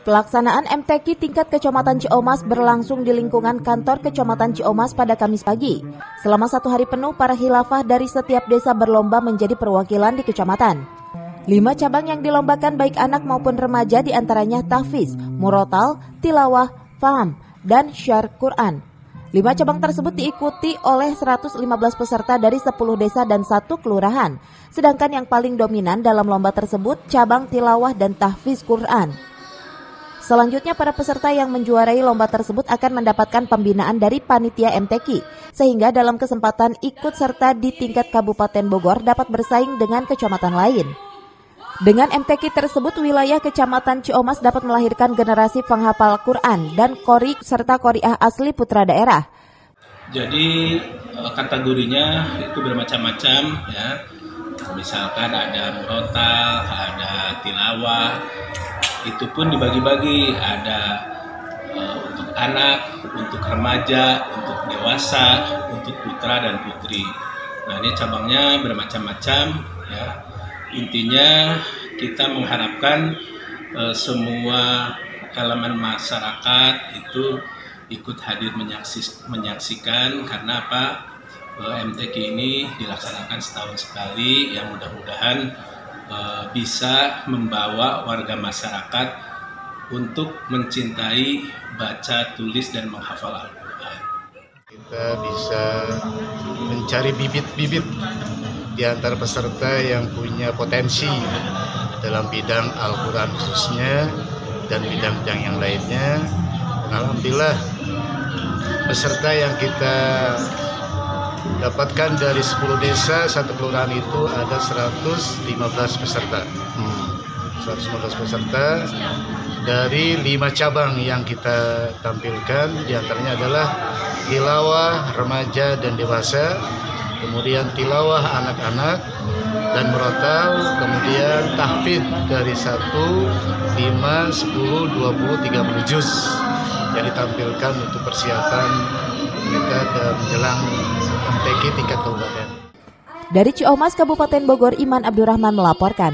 Pelaksanaan MTQ tingkat Kecamatan Ciomas berlangsung di lingkungan kantor Kecamatan Ciomas pada Kamis pagi. Selama 1 hari penuh, para khilafah dari setiap desa berlomba menjadi perwakilan di kecamatan. 5 cabang yang dilombakan baik anak maupun remaja diantaranya tahfiz, murotal, tilawah, faham, dan syar Quran. 5 cabang tersebut diikuti oleh 115 peserta dari 10 desa dan 1 kelurahan. Sedangkan yang paling dominan dalam lomba tersebut cabang tilawah dan tahfiz Quran. Selanjutnya, para peserta yang menjuarai lomba tersebut akan mendapatkan pembinaan dari panitia MTQ, sehingga dalam kesempatan ikut serta di tingkat Kabupaten Bogor dapat bersaing dengan kecamatan lain. Dengan MTQ tersebut, wilayah Kecamatan Ciomas dapat melahirkan generasi penghafal Quran dan qori serta qoriah asli putra daerah. Jadi kategorinya itu bermacam-macam ya. Misalkan ada murotal, ada tilawah, itu pun dibagi-bagi, ada untuk anak, untuk remaja, untuk dewasa, untuk putra dan putri. Nah, ini cabangnya bermacam-macam ya. Intinya kita mengharapkan semua elemen masyarakat itu ikut hadir menyaksikan, karena apa? MTQ ini dilaksanakan setahun sekali, yang mudah-mudahan bisa membawa warga masyarakat untuk mencintai baca, tulis, dan menghafal Al-Quran. Kita bisa mencari bibit-bibit di antara peserta yang punya potensi dalam bidang Al-Quran khususnya dan bidang-bidang yang lainnya. Dan alhamdulillah peserta yang kita dapatkan dari 10 desa, 1 kelurahan itu ada 115 peserta. 115 peserta dari 5 cabang yang kita tampilkan, diantaranya adalah tilawah remaja dan dewasa, kemudian tilawah anak-anak dan murotal, kemudian tahfidz dari 1, 5, 10, 20, 30 juz yang ditampilkan untuk persiapan mereka menjelang MTQ tingkat kabupaten. Dari Ciomas, Kabupaten Bogor, Iman Abdurrahman melaporkan.